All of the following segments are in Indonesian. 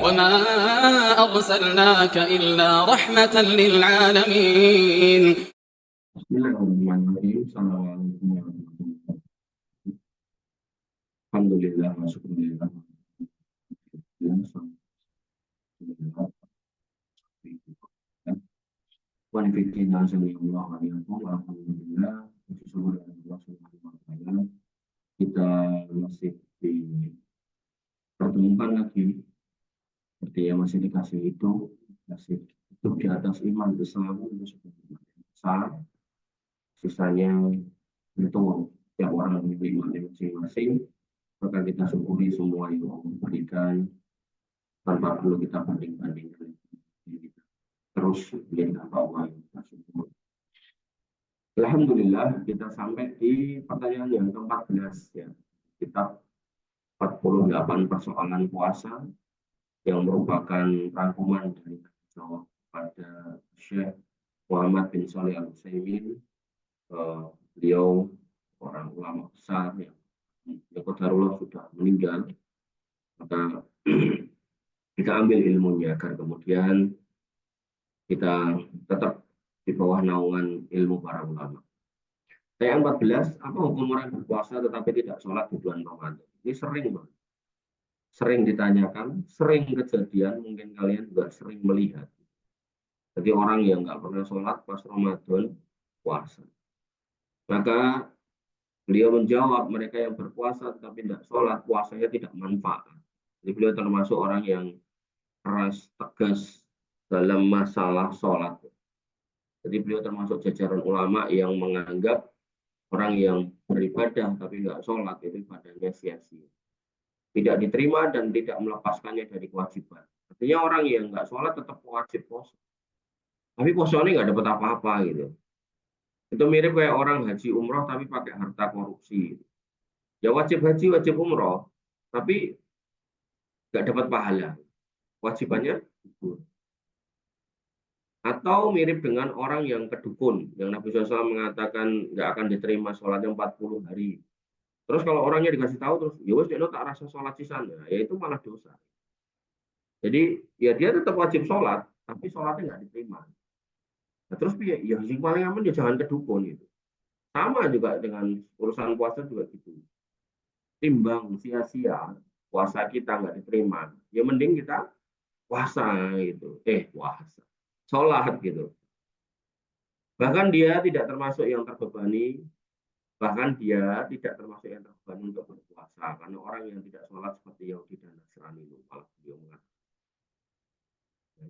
وما أرسلناك إلا رحمة للعالمين. Bismillahirrahmanirrahim. Assalamualaikum warahmatullahi wabarakatuh. Alhamdulillah wa syukurillah. Wa nifikina sallallahu alaihi wa sallam. Alhamdulillah. Puji syukur kepada Allah Subhanahu wa taala. Kita masih dipertemukan lagi seperti yang masih dikasih itu, masih hidup di atas iman Islam itu sebagai besar. Sisanya itu tiap orang memiliki iman masing-masing. Maka kita syukuri semua yang Allah berikan tanpa perlu kita banding-bandingkan. Terus menjadi Allah yang kita syukur. Alhamdulillah kita sampai di pertanyaan yang ke-14 ya. Kitab 48 persoalan puasa yang merupakan rangkuman dari jawab pada Syekh Muhammad bin Shalih Al-Utsaimin. Beliau orang ulama besar yang qadarullah sudah meninggal, maka kita ambil ilmunya agar kemudian kita tetap di bawah naungan ilmu para ulama. Ayat 14, apa hukum orang berpuasa tetapi tidak sholat di bulan Ramadan? Ini sering banget. Sering ditanyakan, sering kejadian, mungkin kalian juga sering melihat. Jadi orang yang nggak pernah sholat pas Ramadan puasa. Maka beliau menjawab, mereka yang berpuasa tetapi tidak sholat, puasanya tidak manfaat. Jadi beliau termasuk orang yang keras, tegas dalam masalah sholat. Jadi beliau termasuk jajaran ulama yang menganggap orang yang beribadah tapi nggak sholat itu ibadahnya sia-sia. Tidak diterima dan tidak melepaskannya dari kewajiban. Artinya orang yang nggak sholat tetap wajib puasa. Tapi puasanya nggak dapat apa-apa gitu. Itu mirip kayak orang haji umroh tapi pakai harta korupsi. Ya wajib haji, wajib umroh, tapi nggak dapat pahala. Wajibannya gugur. Atau mirip dengan orang yang kedukun, yang Nabi SAW mengatakan nggak akan diterima sholatnya 40 hari. Terus kalau orangnya dikasih tahu terus, ya wes dia tak rasa sholat sisanya, ya itu malah dosa. Jadi ya dia tetap wajib sholat, tapi sholatnya nggak diterima. Nah, terus ya yang paling aman ya jangan kedukun itu. Sama juga dengan urusan puasa juga gitu. Timbang sia-sia puasa kita nggak diterima, ya mending kita puasa gitu. Puasa. Sholat gitu. Bahkan dia tidak termasuk yang terbebani, bahkan dia tidak termasuk yang terbebani untuk berpuasa. Karena orang yang tidak sholat seperti Yahudi dan Nasrani itu malah beliau mengatakan.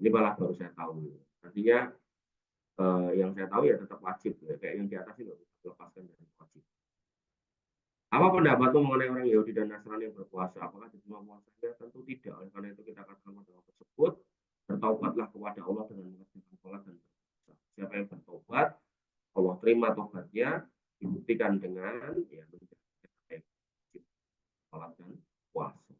Ini malah baru saya tahu. Artinya yang saya tahu ya tetap wajib. Ya. Kayak yang di atas itu lepaskan dari wajib. Apa pendapatmu mengenai orang Yahudi dan Nasrani yang berpuasa? Apakah diterima puasanya? Tentu tidak. Oleh karena itu kita katakan pada waktu tersebut, bertaubatlah kepada Allah dengan mengerjakan sholat dan berpuasa. Siapa yang bertobat, Allah terima tobatnya, dibuktikan dengan ya menjalankan sholat dan puasa.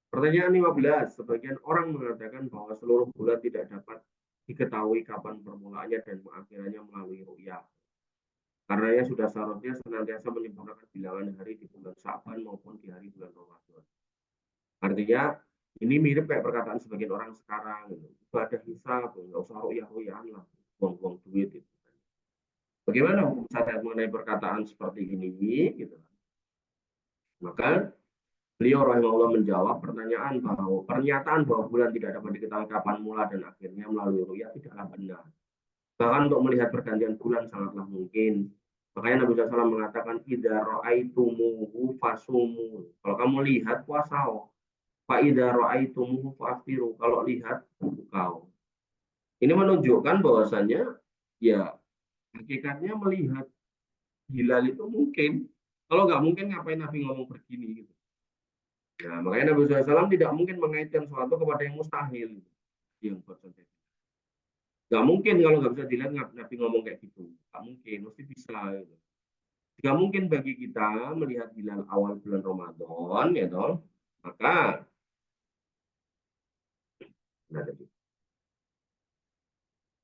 Pertanyaan 15. Sebagian orang mengatakan bahwa seluruh bulan tidak dapat diketahui kapan permulaannya dan pengakhirannya melalui ru'yah. Karenanya sudah seharusnya senantiasa menyempurnakan bilangan hari di bulan Sya'ban maupun di hari bulan Ramadan. Artinya ini mirip kayak perkataan sebagian orang sekarang, ibadah hisab, nggak usah ru'yah-ru'yahan lah, buang-buang duit itu. Bagaimana hukum syariat mengenai perkataan seperti ini? Gitu. Maka beliau rahimahullah menjawab pernyataan bahwa bulan tidak dapat diketahui kapan mula dan akhirnya melalui ru'yah tidaklah benar. Bahkan untuk melihat pergantian bulan sangatlah mungkin. Makanya Nabi SAW mengatakan, idza ra'aitumuhu fasumu. Kalau kamu lihat puasa, fa idza ra'aitumuhu fa'firu. Kalau lihat buka. Ini menunjukkan bahwasannya ya hakikatnya melihat hilal itu mungkin. Kalau nggak mungkin ngapain Nabi ngomong begini gitu. Nah, makanya Nabi SAW tidak mungkin mengaitkan sesuatu kepada yang mustahil. Yang bercontek. Nggak mungkin kalau nggak bisa dilihat Nabi ngomong kayak gitu. Nggak mungkin, mesti bisa. Gitu. Jika mungkin bagi kita melihat hilal awal bulan Ramadan, ya toh,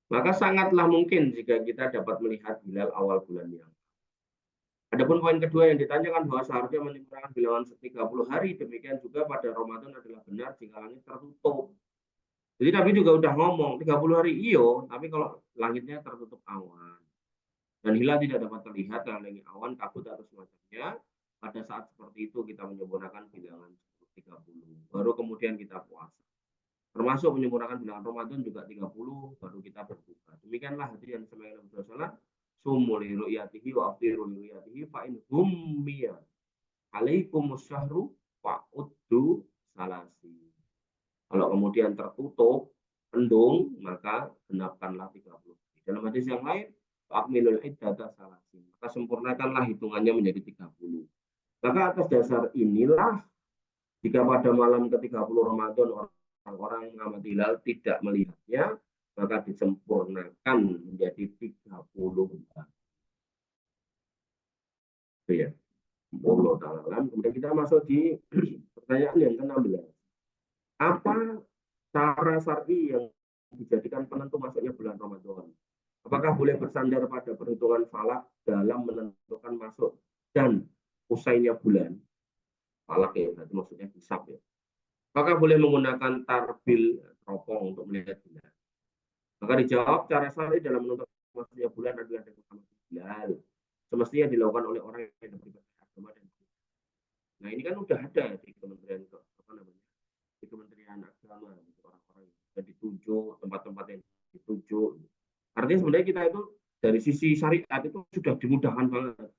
maka sangatlah mungkin jika kita dapat melihat hilal awal bulan yang. Adapun poin kedua yang ditanyakan bahwa seharusnya menyempurnakan bilangan 30 hari, demikian juga pada Ramadan adalah benar jika langit tertutup. Jadi Nabi juga udah ngomong 30 hari iyo, tapi kalau langitnya tertutup awan dan hilal tidak dapat terlihat terhalangi awan, kabut atau semacamnya, pada saat seperti itu kita menyempurnakan bilangan 30. Baru kemudian kita puasa. Termasuk menyempurnakan bilangan Ramadan juga 30, baru kita berbuka. Demikianlah hadis yang disampaikan Nabi SAW. Sumu li ru'yatihi wa aftiru li ru'yatihi fa in hummiya alaikumus syahru fa'uddu salasi. Kalau kemudian tertutup, endung, maka genapkanlah 30. Dalam hadis yang lain, akmilul iddata salasi. Maka sempurnakanlah hitungannya menjadi 30. Maka atas dasar inilah, jika pada malam ke-30 Ramadan orang-orang mengamati hilal tidak melihatnya, maka disempurnakan menjadi 30 hari. Ya. Kemudian kita masuk di pertanyaan yang ke-16. Apa cara syar'i yang dijadikan penentu masuknya bulan Ramadan? Apakah boleh bersandar pada perhitungan falak dalam menentukan masuk dan usainya bulan? Falak ya, berarti maksudnya hisab ya. Apakah boleh menggunakan tarbil teropong untuk melihat bulan? Maka dijawab, cara syar'i dalam menentukan masuknya bulan adalah dengan mengamati hilal. Semestinya dilakukan oleh orang yang beribadah agama dan nah ini kan udah ada di Kementerian di Kementerian Agama, orang-orang yang sudah ditunjuk, tempat-tempat yang ditunjuk. Artinya sebenarnya kita itu dari sisi syariat itu sudah dimudahkan banget.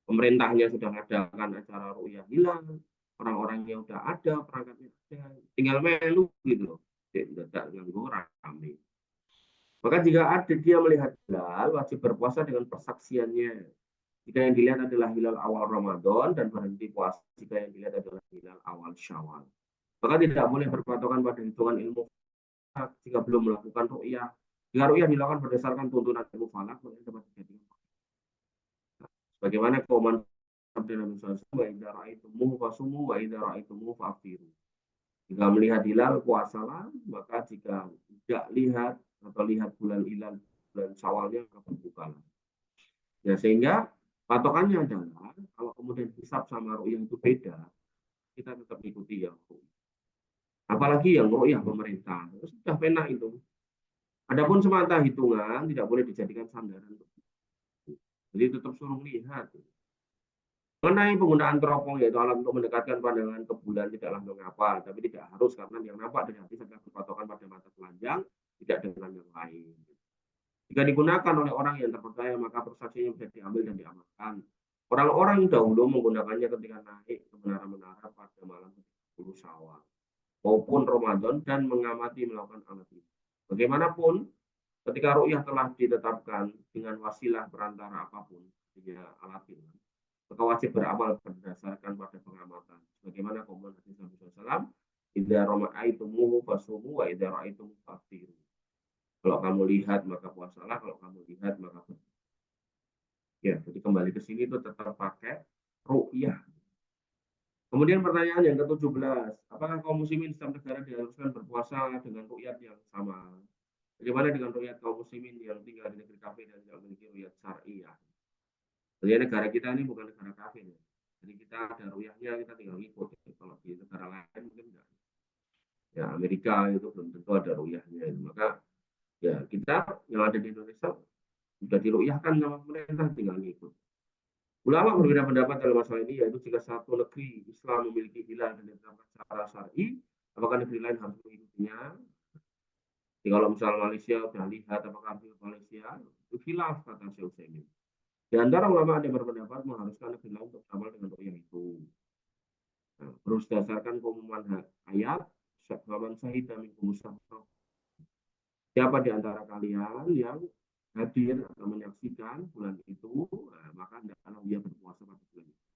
Pemerintahnya sudah mengadakan acara ru'yah hilal, orang-orangnya sudah ada, perangkatnya ada, tinggal melu gitu loh. Tidak nganggo rame. Maka jika ada dia melihat hilal, wajib berpuasa dengan persaksiannya. Jika yang dilihat adalah hilal awal Ramadan dan berhenti puasa jika yang dilihat adalah hilal awal Syawal. Maka tidak boleh berpatokan pada hitungan ilmu jika belum melakukan ru'yah. Jika ru'yah dilakukan berdasarkan tuntunan ilmu falak, maka dapat dijadikan. Bagaimana komentar Nabi SAW, wa idza ra'aitumuhu fasumu wa idza ra'aitumuhu fa'firu. Jika melihat hilal puasalah, maka jika tidak lihat atau lihat bulan hilal bulan Syawalnya maka berbukalah. Ya, sehingga patokannya adalah kalau kemudian hisab sama ru'yah itu beda, kita tetap ikuti yang ru'yah. Apalagi yang ru'yah pemerintah, sudah penak itu. Adapun semata hitungan tidak boleh dijadikan sandaran. Jadi tetap suruh lihat. Mengenai penggunaan teropong yaitu alat untuk mendekatkan pandangan ke bulan tidaklah mengapa, tapi tidak harus karena yang nampak dari hadis adalah berpatokan pada mata telanjang, tidak dengan yang lain. Jika digunakan oleh orang yang terpercaya, maka persaksiannya bisa diambil dan diamalkan. Orang-orang dahulu menggunakannya ketika naik ke menara-menara pada malam 10 Syawal maupun Ramadan dan mengamati melakukan alat itu. Bagaimanapun, ketika ru'yah telah ditetapkan dengan wasilah perantara apapun, artinya alat itu, maka wajib beramal berdasarkan pada pengamatan. Bagaimana komentar Nabi SAW, idza ra'aitumuhu fasumu wa idza ra'aitumuhu faftiru. Kalau kamu lihat maka puasalah, kalau kamu lihat maka berbuka. Ya, jadi kembali ke sini itu tetap pakai ru'yah. Kemudian pertanyaan yang ke-17, apakah kaum muslimin di setiap negara diharuskan berpuasa dengan ru'yat yang sama? Bagaimana dengan ru'yat kaum muslimin yang tinggal di negeri kafir dan tidak memiliki ru'yat syariah? Jadi negara kita ini bukan negara kafir ya. Jadi kita ada ru'yahnya, kita tinggal ikut. Kalau di negara lain mungkin enggak. Ya, Amerika itu belum tentu ada ru'yahnya. Maka ya kita yang ada di Indonesia sudah diru'yahkan sama pemerintah, tinggal ngikut. Ulama berbeda pendapat dalam masalah ini, yaitu jika satu negeri Islam memiliki hilal dan ditetapkan secara syar'i, apakah negeri lain harus mengikutinya? Jadi kalau misalnya Malaysia sudah lihat apakah harus Malaysia, itu khilaf kata Syekh Utsaimin. Di antara ulama ada yang berpendapat mengharuskan negeri lain untuk beramal dengan ru'yah itu. Nah, berdasarkan pengumuman ayat, "Faman syahida minkum syahra." Siapa di antara kalian yang hadir atau menyaksikan bulan itu, maka hendaklah dia berpuasa pada bulan itu.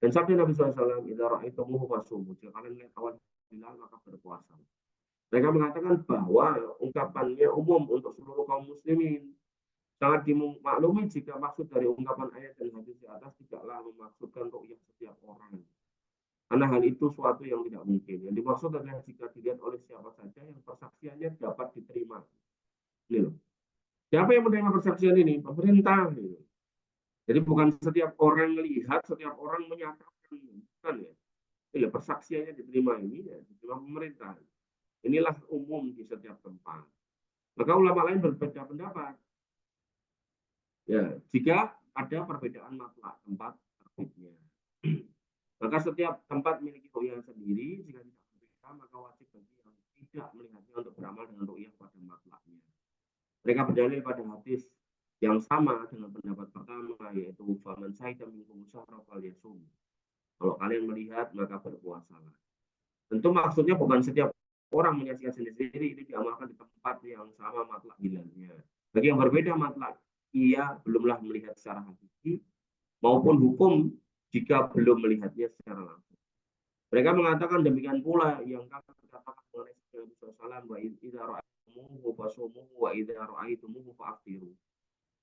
Dan sabda Nabi SAW, idza ra'aitumuhu fasumu. Jika kalian melihat awal hilal maka berpuasa. Mereka mengatakan bahwa ungkapannya umum untuk seluruh kaum muslimin. Sangat dimaklumi jika maksud dari ungkapan ayat dan hadis di atas tidaklah memaksudkan ru'yah setiap orang. Karena hal itu suatu yang tidak mungkin. Yang dimaksud adalah jika dilihat oleh siapa saja yang persaksiannya dapat diterima. Ini loh. Siapa yang menerima persaksian ini? Pemerintah. Gitu. Jadi bukan setiap orang melihat, setiap orang menyatakan, bukan ya. Ini persaksiannya diterima ini, ya, diterima pemerintah. Inilah umum di setiap tempat. Maka ulama lain berbeda pendapat. Ya, jika ada perbedaan matlak tempat terbitnya. Maka setiap tempat memiliki ru'yah sendiri. Jika tidak berbeda, maka wajib bagi yang tidak melihatnya untuk beramal dengan ru'yah pada matlaknya. Mereka berdalil pada hadis yang sama dengan pendapat pertama, yaitu faman syahida minkum syahra falyasum. Kalau kalian melihat, maka berpuasalah. Tentu maksudnya bukan setiap orang menyaksikan sendiri, ini diamalkan di tempat yang sama matlak hilalnya. Bagi yang berbeda matlak, ia belumlah melihat secara hakiki maupun hukum jika belum melihatnya secara langsung. Mereka mengatakan demikian pula yang kami katakan mengenai Nabi SAW, wa idza ra'aytumuhu fasumuhu wa idza ra'aytumuhu fa'aftiru.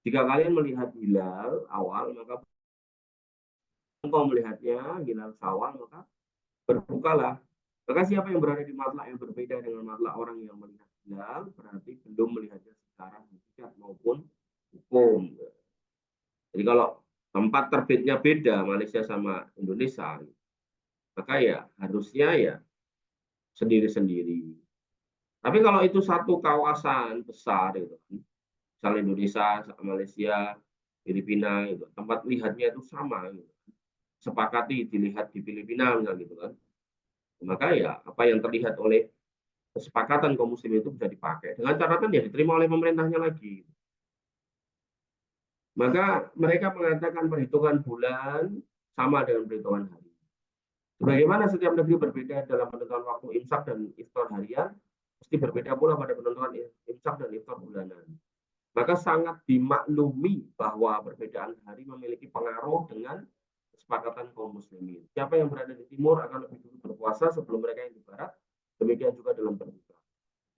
Jika kalian melihat hilal awal, maka engkau melihatnya hilal Syawal, maka berbukalah. Maka siapa yang berada di matlak yang berbeda dengan matlak orang yang melihat hilal, berarti belum melihatnya secara hakikat maupun hukum. Jadi kalau tempat terbitnya beda Malaysia sama Indonesia, maka ya harusnya ya sendiri-sendiri. Tapi kalau itu satu kawasan besar gitu, misalnya Indonesia, Malaysia, Filipina, gitu, tempat lihatnya itu sama, gitu. Sepakati dilihat di Filipina, gitu kan. Maka ya apa yang terlihat oleh kesepakatan kaum muslim itu bisa dipakai. Dengan catatan ya diterima oleh pemerintahnya lagi. Maka mereka mengatakan perhitungan bulan sama dengan perhitungan hari. Bagaimana setiap negeri berbeda dalam penentuan waktu imsak dan iftar harian, mesti berbeda pula pada penentuan imsak dan iftar bulanan. Maka sangat dimaklumi bahwa perbedaan hari memiliki pengaruh dengan kesepakatan kaum muslimin. Siapa yang berada di timur akan lebih dulu berpuasa sebelum mereka yang di barat, demikian juga dalam berbuka.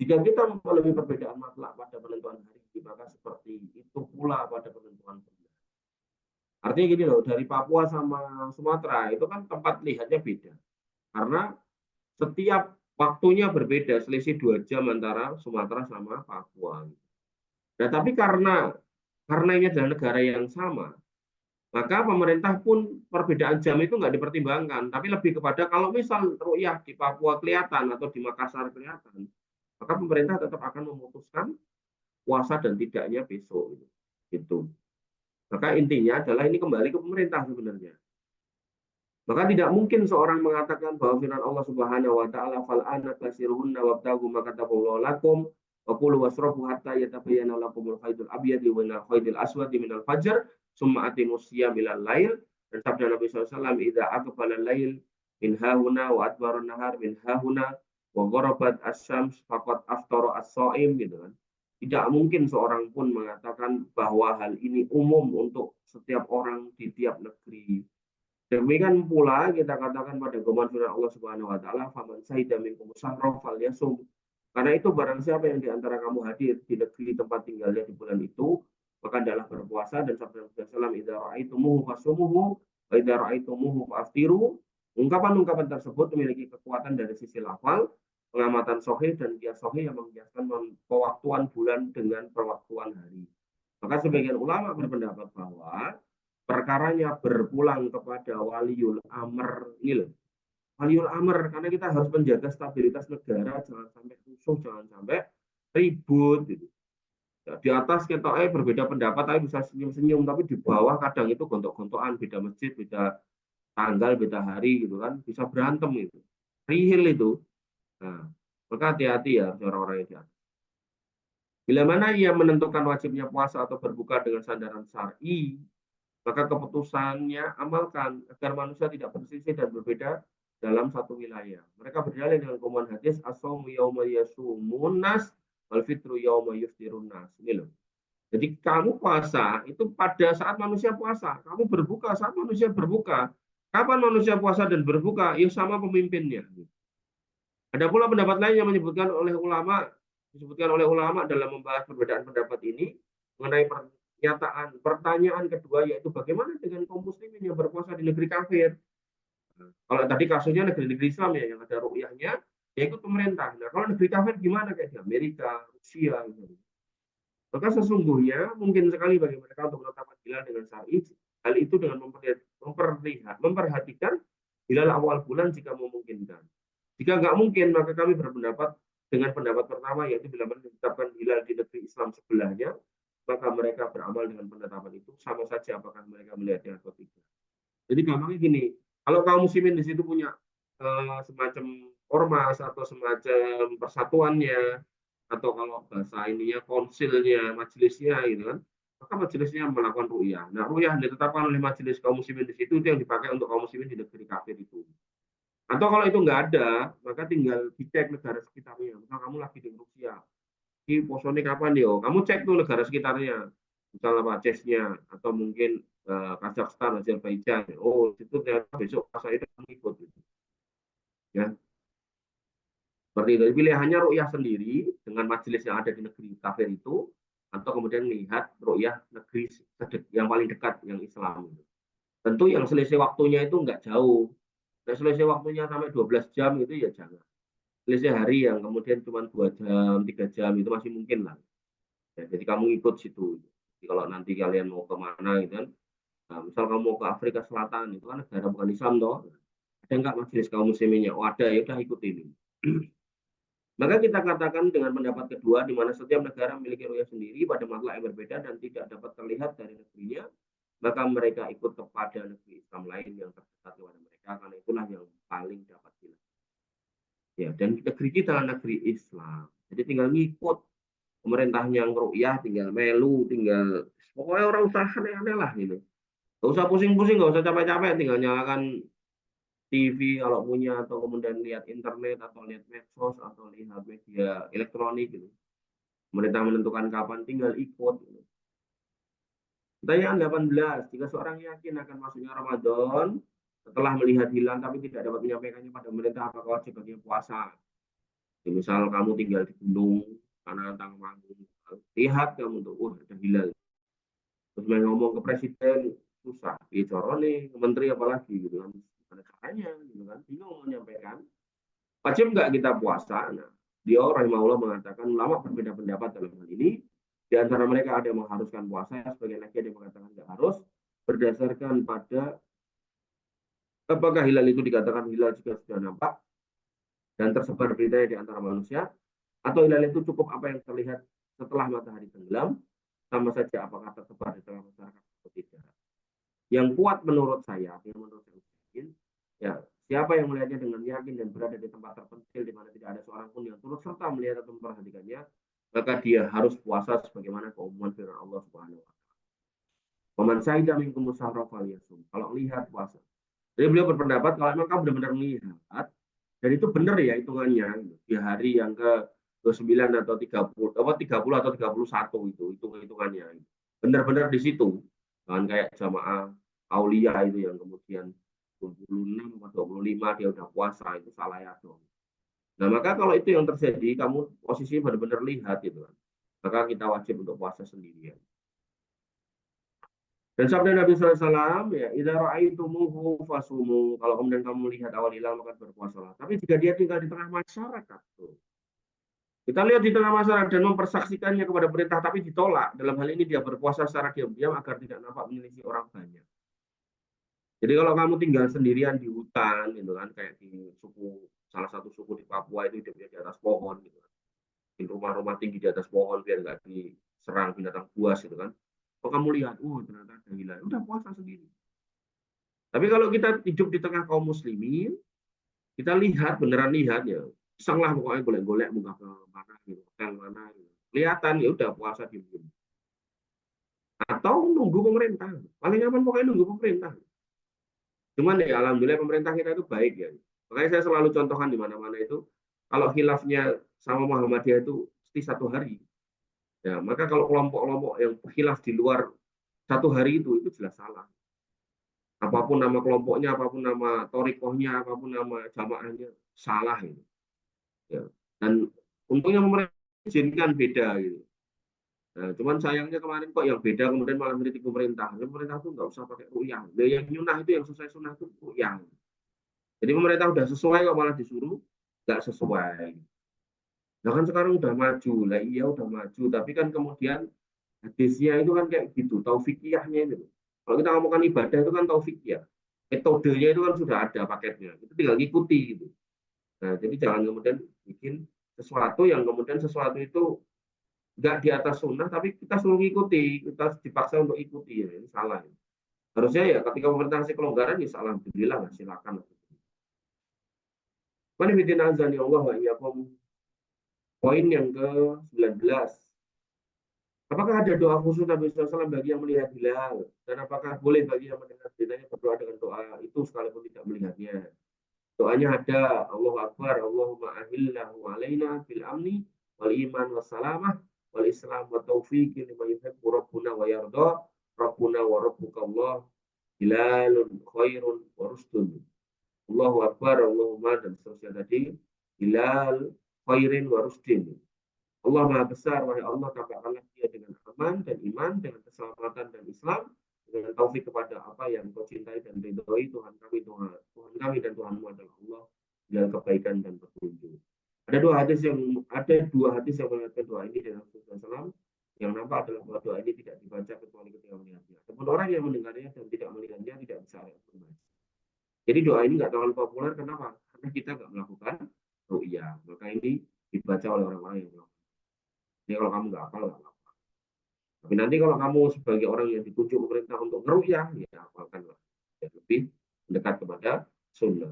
Jika kita memiliki perbedaan matlak pada penentuan hari, maka seperti itu pula pada penentuan bulan. Artinya gini loh, dari Papua sama Sumatera itu kan tempat lihatnya beda. Karena setiap waktunya berbeda, selisih 2 jam antara Sumatera sama Papua. Nah, tapi karena ini adalah negara yang sama, maka pemerintah pun perbedaan jam itu nggak dipertimbangkan, tapi lebih kepada kalau misal ru'yah di Papua kelihatan atau di Makassar kelihatan, maka pemerintah tetap akan memutuskan puasa dan tidaknya besok. Gitu. Maka intinya adalah ini kembali ke pemerintah sebenarnya. Maka tidak mungkin seorang mengatakan bahwa firman Allah Subhanahu wa taala fal ana tasiruhunna wabtagu ma kataballahu lakum wa kulu wasrabu hatta yatabayyana lakumul khaydul abyad minal khaydil aswad minal fajr summa atimus siyam ilal lail. Dan sabda Nabi SAW, idza aqbala al-lail min hauna wa adbara nahar min hauna wa gharabat asy-syams faqad aftara as-shaim, gitu kan. Tidak mungkin seorang pun mengatakan bahwa hal ini umum untuk setiap orang di tiap negeri. Demikian pula kita katakan pada firman Allah Subhanahu wa taala, faman syahida minkum syahra falyasum. Karena itu barang siapa yang di antara kamu hadir di negeri tempat tinggalnya di bulan itu, maka adalah berpuasa. Dan sabda Nabi sallallahu idza ra'aitumuhu fasumuhu wa idza ra'aitumuhu fa'aftiru. Ungkapan-ungkapan tersebut memiliki kekuatan dari sisi lafal, pengamatan sahih dan kias sahih yang mengiaskan pewaktuan bulan dengan pewaktuan hari. Maka sebagian ulama berpendapat bahwa perkaranya berpulang kepada waliul amr ini loh. Waliul amr, karena kita harus menjaga stabilitas negara, jangan sampai rusuh, jangan sampai ribut gitu. Ya, di atas kita berbeda pendapat tapi bisa senyum-senyum, tapi di bawah kadang itu gontok-gontokan, beda masjid, beda tanggal, beda hari gitu kan, bisa berantem itu. Rihil itu. Nah, maka hati-hati ya orang-orang yang di atas. Bila mana ia menentukan wajibnya puasa atau berbuka dengan sandaran syar'i, maka keputusannya amalkan agar manusia tidak berselisih dan berbeda dalam satu wilayah. Mereka berdalil dengan umuman hadis as-shaumu yauma yasumun nas wal fitru yauma yuftirun nas. Ini loh. Jadi kamu puasa itu pada saat manusia puasa, kamu berbuka saat manusia berbuka. Kapan manusia puasa dan berbuka? Ya sama pemimpinnya. Ada pula pendapat lain yang disebutkan oleh ulama dalam membahas perbedaan pendapat ini mengenai pertanyaan kedua, yaitu bagaimana dengan kaum muslimin yang berpuasa di negeri kafir. Kalau tadi kasusnya negeri-negeri Islam ya yang ada ru'yahnya, ya ikut pemerintah. Nah, kalau negeri kafir gimana kayak di Amerika, Rusia gitu. Maka sesungguhnya mungkin sekali bagi mereka untuk menetapkan hilal dengan syar'i Hal itu dengan memperhatikan hilal awal bulan jika memungkinkan. Jika nggak mungkin, maka kami berpendapat dengan pendapat pertama, yaitu bila mana ditetapkan hilal di negeri Islam sebelahnya, maka mereka beramal dengan penetapan itu sama saja apakah mereka melihatnya atau tidak. Jadi gampangnya gini, kalau kaum muslimin di situ punya semacam ormas atau semacam persatuannya, atau kalau bahasa ininya konsilnya, majelisnya gitu kan, maka majelisnya melakukan ru'yah. Nah, ru'yah yang ditetapkan oleh majelis kaum muslimin di situ itu yang dipakai untuk kaum muslimin di negeri kafir itu. Atau kalau itu nggak ada, maka tinggal dicek negara sekitarnya. Misal kamu lagi di Rusia, di posone kapan dia? Kamu cek tuh negara sekitarnya. Misalnya apa Chechnya atau mungkin Kazakhstan, Azerbaijan. Oh, itu ternyata besok puasa itu kamu ikut gitu. Ya, seperti itu. Pilihannya ru'yah sendiri dengan majelis yang ada di negeri kafir itu, atau kemudian melihat ru'yah negeri yang paling dekat yang Islam. Tentu yang selisih waktunya itu nggak jauh. Nah, selisih waktunya sampai 12 jam itu ya jangan. Selisih hari yang kemudian cuma 2 jam, 3 jam itu masih mungkin lah. Ya, jadi kamu ikut situ. Jadi kalau nanti kalian mau kemana gitu kan, nah, misal kamu mau ke Afrika Selatan, itu kan negara bukan Islam toh. Ada nggak majelis kaum musliminnya? Oh ada, ya udah ikut ini. Maka kita katakan dengan pendapat kedua, di mana setiap negara memiliki ru'yah sendiri pada masalah yang berbeda dan tidak dapat terlihat dari negerinya, maka mereka ikut kepada negeri Islam lain yang terdekat kepada mereka, karena itulah yang paling dapat dilakukan. Ya, dan negeri kita negeri Islam. Jadi tinggal ngikut pemerintahnya ngeru'yah, tinggal melu, tinggal pokoknya orang usah aneh-aneh lah gitu. Gak usah pusing-pusing, gak usah capek-capek, tinggal nyalakan TV kalau punya, atau kemudian lihat internet, atau lihat medsos, atau lihat media elektronik gitu. Pemerintah menentukan kapan, tinggal ikut. Gitu. Pertanyaan 18, jika seorang yakin akan masuknya Ramadan, setelah melihat hilal tapi tidak dapat menyampaikannya pada pemerintah, apakah wajib baginya puasa? Jadi, misal kamu tinggal di gunung, karena tanggung lihat kamu tuh, ada hilal. Terus main ngomong ke presiden, susah. Bicara nih, ke menteri apalagi gitu kan. Ada caranya gitu kan, bingung menyampaikan. Wajib nggak kita puasa? Nah, dia rahimahullah mengatakan ulama berbeda pendapat dalam hal ini. Di antara mereka ada yang mengharuskan puasa, sebagian lagi ada yang mengatakan nggak harus, berdasarkan pada apakah hilal itu dikatakan hilal jika sudah nampak dan tersebar beritanya di antara manusia, atau hilal itu cukup apa yang terlihat setelah matahari tenggelam, sama saja apakah tersebar di tengah masyarakat atau tidak. Yang kuat menurut saya, ya siapa yang melihatnya dengan yakin dan berada di tempat terpencil di mana tidak ada seorang pun yang turut serta melihat atau memperhatikannya, maka dia harus puasa sebagaimana keumuman firman Allah Subhanahu wa taala. Paman syahidah minkum syahra falyasum. Kalau lihat puasa. Jadi beliau berpendapat kalau memang kamu benar-benar melihat dan itu benar ya hitungannya di hari yang ke 29 atau 30 atau 30 atau 31 itu hitungannya. Benar-benar di situ. Kan kayak jamaah aulia itu yang kemudian 26 atau 25 dia udah puasa, itu salah ya dong. Nah, maka kalau itu yang terjadi, kamu posisi benar-benar lihat gitu kan. Maka kita wajib untuk puasa sendirian. Dan sabda Nabi SAW, ya, idza ra'aitumuhu fasumu. Kalau kemudian kamu melihat awal hilal maka berpuasalah. Tapi jika dia tinggal di tengah masyarakat, tuh, kita lihat di tengah masyarakat dan mempersaksikannya kepada perintah tapi ditolak. Dalam hal ini dia berpuasa secara diam-diam agar tidak nampak menyelisih orang banyak. Jadi kalau kamu tinggal sendirian di hutan, gitu kan, kayak di suku salah satu suku di Papua itu hidupnya di atas pohon, gitu kan, di rumah-rumah tinggi di atas pohon biar nggak diserang binatang buas, gitu kan. Kalau kamu lihat, ternyata ada hilal, udah puasa sendiri. Tapi kalau kita hidup di tengah kaum muslimin, kita lihat beneran lihat ya, sanglah pokoknya golek-golek muka ke mana, gitu, hotel mana, gitu. Kelihatan ya udah puasa diam-diam. Atau nunggu pemerintah, paling aman pokoknya nunggu pemerintah. Cuman ya alhamdulillah pemerintah kita itu baik ya. Makanya saya selalu contohkan di mana-mana itu, kalau khilafnya sama Muhammadiyah itu mesti 1 hari. Ya, maka kalau kelompok-kelompok yang khilaf di luar 1 hari itu jelas salah. Apapun nama kelompoknya, apapun nama torikohnya, apapun nama jamaahnya, salah itu. Ya. Dan untungnya pemerintah izinkan beda gitu. Nah, cuman sayangnya kemarin kok yang beda kemudian malah kritik pemerintah. Pemerintah tuh nggak usah pakai ru'yah. Yang nyunah itu yang sesuai sunnah itu ru'yah. Jadi pemerintah udah sesuai kok malah disuruh nggak sesuai. Nah kan sekarang udah maju, lah iya udah maju, tapi kan kemudian hadisnya itu kan kayak gitu, taufikiyahnya itu. Kalau kita ngomongkan ibadah itu kan taufik ya. Metodenya itu kan sudah ada paketnya. Itu tinggal ngikuti gitu. Nah, jadi jangan kemudian bikin sesuatu yang kemudian sesuatu itu nggak di atas sunnah, tapi kita suruh ikuti, kita dipaksa untuk ikuti ya, ini salah. Harusnya ya ketika pemerintah kasih kelonggaran ya alhamdulillah silakan. Manifidin azani Allah wa iyyakum. Poin yang ke-19. Apakah ada doa khusus Nabi SAW bagi yang melihat hilal? Dan apakah boleh bagi yang mendengar beritanya berdoa dengan doa itu sekalipun tidak melihatnya? Doanya ada, Allahu Akbar, Allahumma ahillahu alaina bil amni wal iman was salamah wal islam wa taufiqi lima yuhibbu rabbuna wa yarda rabbuna wa rabbukallah hilalun khairun wa rusdun. Allahu Akbar, Allahumma dan seterusnya tadi hilal khairin wa rusdin. Allah Maha Besar, wahai Allah, tampakkanlah dia dengan aman dan iman, dengan keselamatan dan Islam, dengan taufik kepada apa yang kau cintai dan ridhoi. Tuhan kami dan Tuhanmu adalah Allah, dengan kebaikan dan petunjuk. Ada dua hadis yang melihatkan doa ini dari Rasulullah SAW. Yang nampak adalah bahwa doa ini tidak dibaca kecuali ketika melihatnya. Namun orang yang mendengarnya dan tidak melihatnya tidak bisa membaca. Jadi doa ini nggak terlalu populer. Kenapa? Karena kita nggak melakukan ru'yah. Maka ini dibaca oleh orang-orang yang melakukan. Jadi kalau kamu nggak hafal, nggak apa-apa. Tapi nanti kalau kamu sebagai orang yang ditunjuk pemerintah untuk ngeruqyah, ya hafalkanlah. Ya, lebih mendekat kepada sunnah.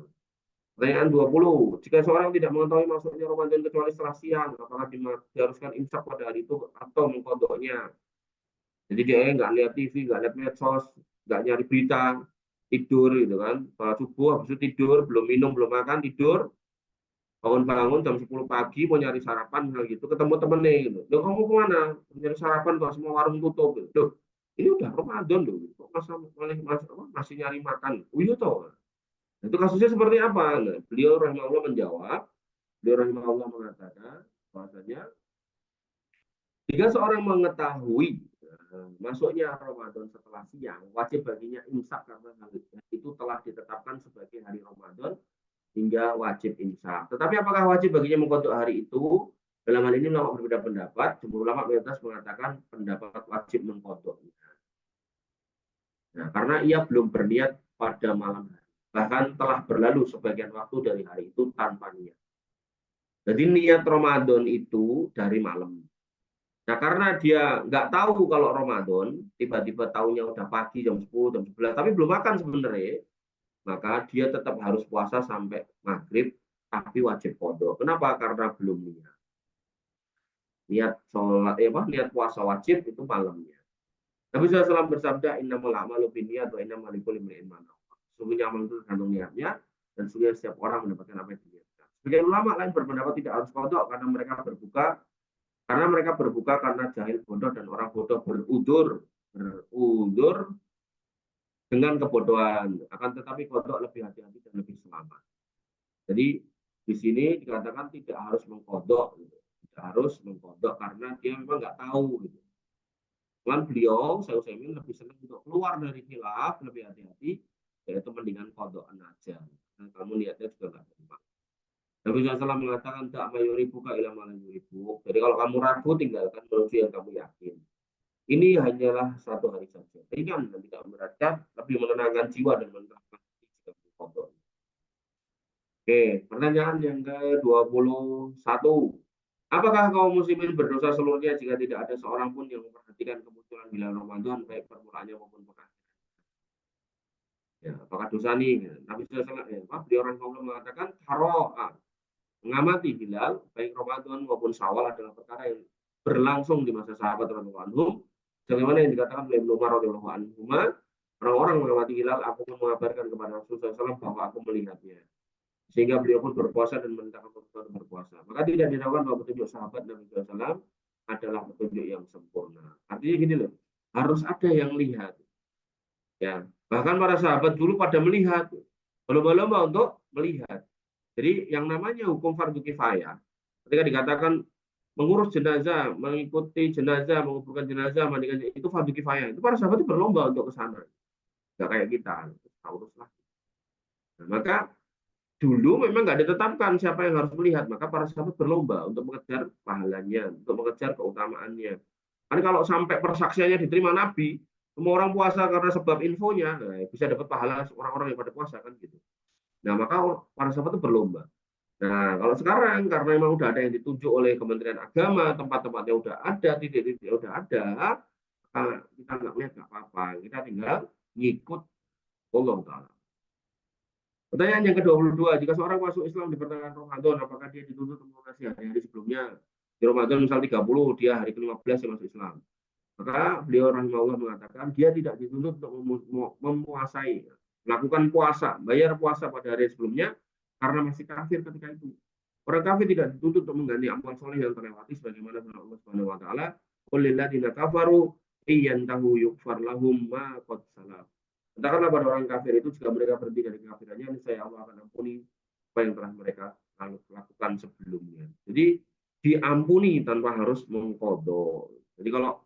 Pertanyaan 20. Jika seorang tidak mengetahui masuknya Ramadan kecuali setelah siang, apakah diharuskan imsak pada hari itu atau mengkodoknya? Jadi dia nggak lihat TV, nggak lihat medsos, nggak nyari berita, tidur gitu kan. Setelah subuh, habis itu tidur, belum minum, belum makan, tidur. Bangun-bangun jam 10 pagi mau nyari sarapan hal gitu, ketemu temennya gitu. Loh, kamu kemana? Nyari sarapan kok semua warung tutup gitu. Loh, ini udah Ramadan loh. Kok masih nyari makan? Oh iya toh. Itu kasusnya seperti apa? Nah, beliau rahimahullah menjawab, beliau rahimahullah mengatakan bahwasanya jika seorang mengetahui masuknya Ramadan setelah siang, wajib baginya imsak karena hal itu telah ditetapkan sebagai hari Ramadan hingga wajib imsak. Tetapi apakah wajib baginya mengkodok hari itu? Dalam hal ini ulama berbeda pendapat. Jumhur ulama mayoritas mengatakan pendapat wajib mengkodoknya. Nah, karena ia belum berniat pada malam hari. Bahkan telah berlalu sebagian waktu dari hari itu tanpa niat. Jadi niat Ramadan itu dari malam. Nah, karena dia nggak tahu kalau Ramadan, tiba-tiba tahunya udah pagi jam 10, jam 11, tapi belum makan sebenarnya, maka dia tetap harus puasa sampai maghrib, tapi wajib qadha. Kenapa? Karena belum niat. Niat sholat, niat puasa wajib itu malamnya. Nabi SAW bersabda, innamal a'malu binniyat wa innamal likulli imri'in ma nawa. Sesungguhnya amal itu tergantung niatnya, dan sesungguhnya setiap orang mendapatkan apa yang diniatkan. Sebagian ulama lain berpendapat tidak harus qadha karena mereka berbuka karena jahil bodoh dan orang bodoh berudzur dengan kebodohan. Akan tetapi qadha lebih hati-hati dan lebih selamat. Jadi di sini dikatakan tidak harus mengqadha, tidak harus mengqadha karena dia memang nggak tahu gitu. Cuman beliau, saya Utsaimin lebih senang untuk keluar dari khilaf, lebih hati-hati, yaitu mendingan qadhaan aja. Nah, kamu lihatnya juga nggak terima. Nabi SAW mengatakan tak mayuribuka ila ma yuribu. Jadi kalau kamu ragu, tinggalkan menuju yang kamu yakin. Ini hanyalah satu hari saja. Ringan dan tidak memberatkan, lebih menenangkan jiwa dan menenangkan hati jika qadha. Oke, pertanyaan yang ke-21. Apakah kaum muslimin berdosa seluruhnya jika tidak ada seorang pun yang memperhatikan kemunculan hilal Ramadan baik permulaannya maupun pengakhiran? Ya, apakah dosa nih? Nabi SAW, beliau mengatakan mengamati hilal baik Ramadan maupun Syawal adalah perkara yang berlangsung di masa sahabat radhiyallahu anhum. Sebagaimana yang dikatakan oleh Ibnu Umar radhiyallahu anhu, orang-orang mengamati hilal, aku pun mengabarkan kepada Rasulullah SAW bahwa aku melihatnya. Sehingga beliau pun berpuasa dan menentangkan untuk berpuasa. Maka tidak diragukan bahwa petunjuk sahabat Nabi SAW adalah petunjuk yang sempurna. Artinya gini loh, harus ada yang lihat. Ya, bahkan para sahabat dulu pada melihat, berlomba-lomba untuk melihat. Jadi yang namanya hukum fardu kifayah, ketika dikatakan mengurus jenazah, mengikuti jenazah, menguburkan jenazah, mandikan itu fardu kifayah. Itu para sahabat itu berlomba untuk ke sana. Enggak kayak kita, uruslah. Nah, maka dulu memang nggak ditetapkan siapa yang harus melihat, maka para sahabat berlomba untuk mengejar pahalanya, untuk mengejar keutamaannya. Kan kalau sampai persaksiannya diterima Nabi, Semua orang puasa karena sebab infonya, nah, bisa dapat pahala orang-orang yang pada puasa kan gitu. Nah, maka para sahabat itu berlomba. Nah, kalau sekarang karena memang udah ada yang ditunjuk oleh Kementerian Agama, tempat-tempatnya udah ada, titik-titik udah ada, kita nggak lihat nggak apa-apa, kita tinggal ngikut Allah Ta'ala. Pertanyaan yang ke-22, jika seorang masuk Islam di pertengahan Ramadan, apakah dia dituntut melunasi hari-hari sebelumnya? Di Ramadan misal 30, dia hari ke-15 yang masuk Islam. Maka beliau rahimahullah mengatakan, dia tidak dituntut untuk memuasai, melakukan puasa, bayar puasa pada hari sebelumnya, karena masih kafir ketika itu. Orang kafir tidak dituntut untuk mengganti amal soleh yang terlewati, sebagaimana firman Allah Subhanahu Wa Taala, "Qul lil ladzina kafaru iyantahu yukfar lahum ma qad salaf." Katakanlah pada orang kafir itu, jika mereka berhenti dari kekafirannya, niscaya Allah akan ampuni apa yang telah mereka lakukan sebelumnya. Jadi diampuni tanpa harus mengkodok. Jadi kalau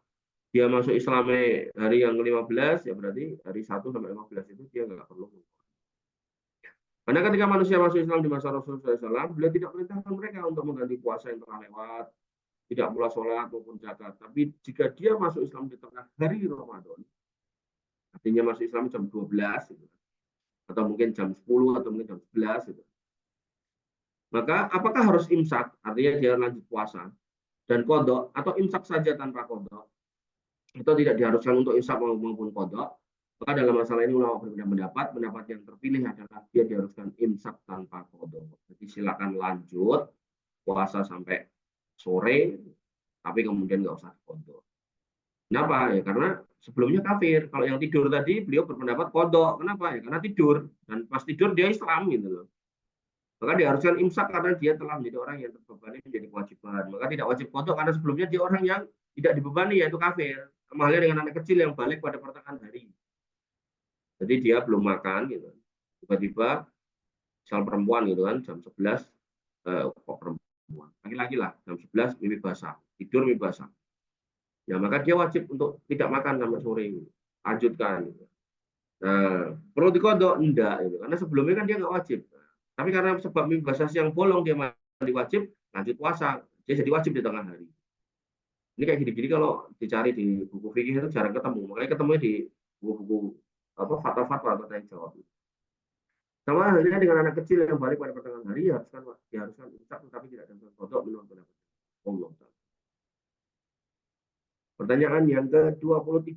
dia masuk Islam hari yang ke-15, ya berarti hari 1 sampai 15 itu dia nggak perlu. Karena ketika manusia masuk Islam di masa Rasulullah SAW, beliau tidak perintahkan mereka untuk mengganti puasa yang telah lewat, tidak pula sholat maupun zakat. Tapi jika dia masuk Islam di tengah hari Ramadan, artinya masuk Islam jam 12, gitu, atau mungkin jam 10, atau mungkin jam 11, gitu. Maka apakah harus imsak, artinya dia lanjut puasa, dan kodok, atau imsak saja tanpa kodok, atau tidak diharuskan untuk imsak maupun kodok? Maka dalam masalah ini ulama berbeda pendapat yang terpilih adalah dia diharuskan imsak tanpa kodok. Jadi silakan lanjut puasa sampai sore, tapi kemudian nggak usah kodok. Kenapa? Ya karena sebelumnya kafir. Kalau yang tidur tadi beliau berpendapat kodok. Kenapa? Ya karena tidur, dan pas tidur dia Islam gitu loh. Maka diharuskan imsak karena dia telah menjadi orang yang terbebani menjadi kewajiban. Maka tidak wajib kodok karena sebelumnya dia orang yang tidak dibebani, yaitu kafir. Sama halnya dengan anak kecil yang balik pada pertengahan hari. Jadi dia belum makan gitu. Tiba-tiba misal perempuan gitu kan jam 11 kok perempuan. Laki-laki lah jam 11 mimpi basah, tidur mimpi basah. Ya maka dia wajib untuk tidak makan sampai sore gitu. Lanjutkan gitu. Nah, perlu dikodok enggak gitu. Karena sebelumnya kan dia nggak wajib. Tapi karena sebab mimpi basah siang bolong dia mandi wajib, lanjut puasa. Dia jadi wajib di tengah hari. Ini kayak gini-gini kalau dicari di buku fikih itu jarang ketemu. Makanya ketemunya di buku-buku apa fatwa-fatwa atau tanya jawab. Sama halnya dengan anak kecil yang balik pada pertengahan hari diharuskan imsak tetapi tidak ada kodok menurut pendapat Allah. Pertanyaan yang ke-23.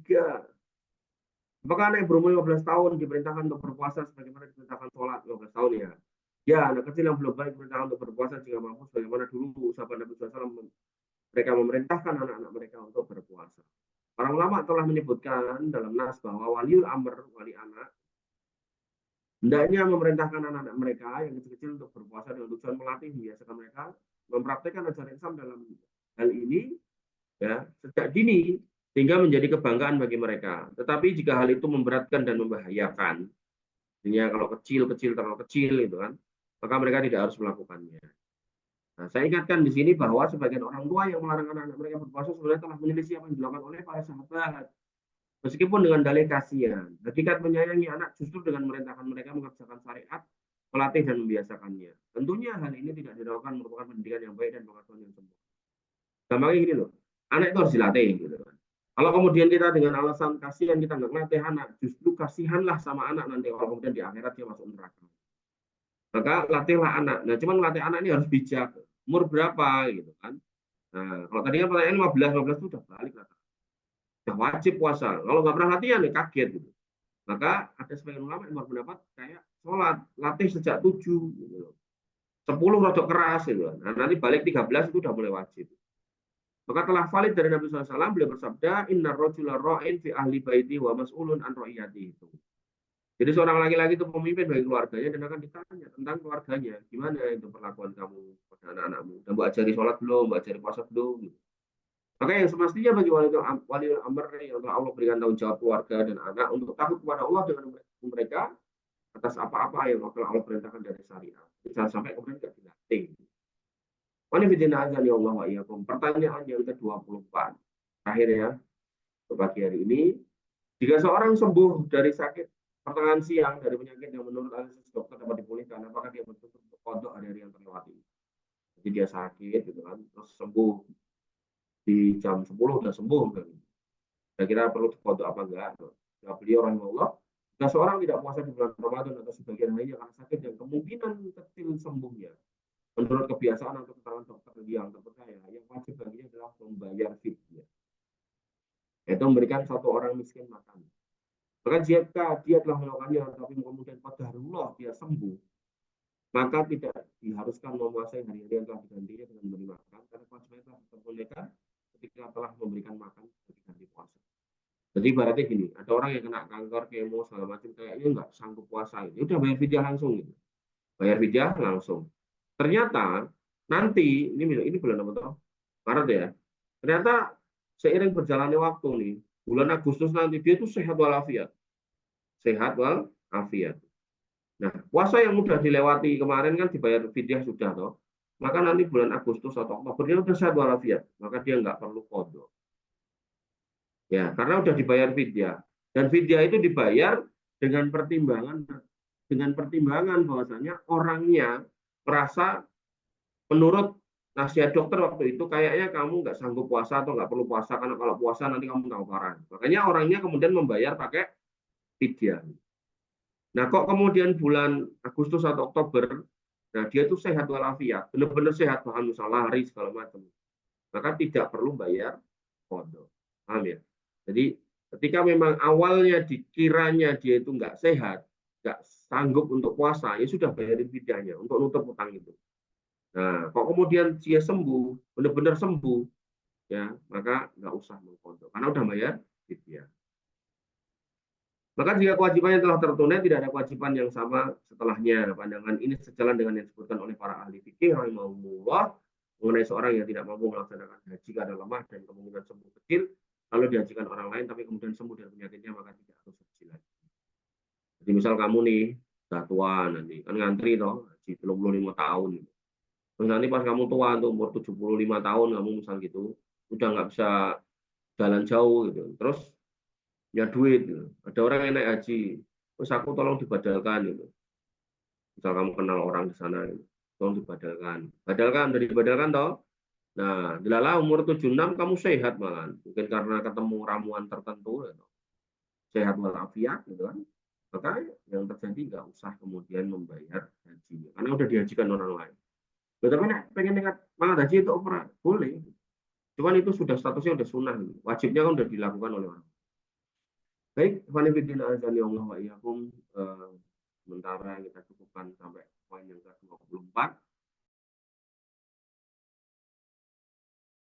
Apakah anak yang berumur 15 tahun diperintahkan untuk berpuasa sebagaimana diperintahkan sholat 15 tahun ya? Ya, anak kecil yang belum balik diperintahkan untuk berpuasa jika mampu sebagaimana dulu sahabat Nabi SAW mereka memerintahkan anak-anak mereka untuk berpuasa. Para ulama telah menyebutkan dalam nas bahwa waliul amr, wali anak, hendaknya memerintahkan anak-anak mereka yang kecil-kecil untuk berpuasa dengan tujuan melatih membiasakan mereka mempraktikkan ajaran Islam dalam hal ini ya sejak dini sehingga menjadi kebanggaan bagi mereka. Tetapi jika hal itu memberatkan dan membahayakan, artinya kalau kecil-kecil terlalu kecil itu kan, maka mereka tidak harus melakukannya. Nah, saya ingatkan di sini bahwa sebagian orang tua yang melarang anak-anak mereka berpuasa sebenarnya telah menyelisih apa yang dilakukan oleh para sahabat. Meskipun dengan dalih kasihan, hakikat menyayangi anak justru dengan merintahkan mereka mengerjakan syariat, melatih dan membiasakannya. Tentunya hal ini tidak dilakukan merupakan pendidikan yang baik dan pengasuhan yang sempurna. Gampangnya gini loh, anak itu harus dilatih gitu kan. Kalau kemudian kita dengan alasan kasihan kita nggak ngelatih anak, justru kasihanlah sama anak nanti kalau kemudian di akhirat dia masuk neraka. Maka latihlah anak. Nah, cuman melatih anak ini harus bijak. Umur berapa gitu kan? Nah, kalau tadi kan pertanyaan 15 itu udah balik lah. Udah wajib puasa. Kalau nggak pernah latihan ya kaget gitu. Maka ada sebagian ulama yang berpendapat kayak sholat, latih sejak 7 gitu. 10 rodok keras gitu. Nah, nanti balik 13 itu udah mulai wajib. Maka telah valid dari Nabi SAW, beliau bersabda, Inna rojula ro'in fi ahli baiti wa mas'ulun an ro'iyati itu. Jadi seorang laki-laki itu pemimpin bagi keluarganya dan akan ditanya tentang keluarganya. Gimana itu perlakuan kamu pada anak-anakmu? Dan mbak ajari sholat belum? Mbak ajari puasa belum? Gitu. Maka yang semestinya bagi wali amr yang Allah berikan tanggung jawab keluarga dan anak untuk takut kepada Allah dengan mereka atas apa-apa yang Allah perintahkan dari syariat. Jangan sampai kemudian tidak dilatih. Pertanyaan yang ke-24. Terakhir ya, pagi hari ini. Jika seorang sembuh dari sakit pertengahan siang dari penyakit yang menurut analisis dokter dapat dipulihkan, apakah dia betul untuk kodok hari-hari yang terlewati? Jadi dia sakit gitu kan, terus sembuh di jam 10 udah sembuh kan. Kira-kira perlu dikodok apa enggak? Nah, beliau rahimahullah, jika seorang tidak puasa di bulan Ramadan atau sebagian lainnya karena sakit yang kemungkinan kecil sembuhnya, menurut kebiasaan atau keterangan dokter yang terpercaya, yang wajib baginya adalah membayar fidyah, yaitu memberikan satu orang miskin makan. Maka jika dia telah melakukannya, tapi kemudian qadarullah dia sembuh, maka tidak diharuskan memuasai hari-hari yang telah digantinya dengan memberi makan, karena kewajibannya telah tertunaikan ketika telah memberikan makan ketika di puasa. Jadi berarti gini, ada orang yang kena kanker, kemo, segala macam, kayaknya nggak sanggup puasa, ya udah bayar fidyah langsung gitu. Bayar fidyah langsung. Ternyata nanti ini bulan apa tuh? Maret ya. Ternyata seiring berjalannya waktu nih, bulan Agustus nanti dia tuh sehat walafiat. Sehat walafiat. Nah, puasa yang udah dilewati kemarin kan dibayar fidyah sudah toh. Maka nanti bulan Agustus atau Oktober dia udah sehat walafiat, maka dia nggak perlu qadha. Ya, karena udah dibayar fidyah. Dan fidyah itu dibayar dengan pertimbangan bahwasanya orangnya merasa menurut nasihat dokter waktu itu kayaknya kamu nggak sanggup puasa atau nggak perlu puasa karena kalau puasa nanti kamu kelaparan. Makanya orangnya kemudian membayar pakai fidyah. Nah, kok kemudian bulan Agustus atau Oktober, nah dia tuh sehat walafiat, benar-benar sehat, bahkan bisa lari segala macam. Maka tidak perlu bayar qadha. Paham ya? Jadi ketika memang awalnya dikiranya dia itu nggak sehat, nggak sanggup untuk puasa, ya sudah bayarin fidyahnya untuk nutup utang itu. Nah, kok kemudian dia sembuh, benar-benar sembuh, ya maka nggak usah mengqadha karena udah bayar fidyah. Maka jika kewajibannya telah tertunai, tidak ada kewajiban yang sama setelahnya. Pandangan ini sejalan dengan yang disebutkan oleh para ahli fikih rahimahumullah mengenai seorang yang tidak mampu melaksanakan haji karena lemah dan kemungkinan sembuh kecil, lalu dihajikan orang lain tapi kemudian sembuh dari penyakitnya, maka tidak harus haji lagi. Jadi misal kamu nih sudah tua nanti kan ngantri toh haji 35 tahun. Terus nanti pas kamu tua untuk umur 75 tahun kamu misal gitu, udah nggak bisa jalan jauh gitu. Terus ya duit gitu. Ada orang yang naik haji, terus aku tolong dibadalkan gitu. Misal kamu kenal orang di sana gitu. Tolong dibadalkan. Badalkan dari badalkan toh. Nah, dilala umur 76 kamu sehat malah. Mungkin karena ketemu ramuan tertentu gitu. Sehat walafiat gitu kan. Maka yang terjadi nggak usah kemudian membayar haji karena udah dihajikan orang lain. Tapi pengen nekat malah haji itu opera boleh. Cuman itu sudah statusnya udah sunnah. Wajibnya kan udah dilakukan oleh orang. Baik, Fanifidin azani Allah wa iyyakum. Sementara kita cukupkan sampai poin yang ke-24.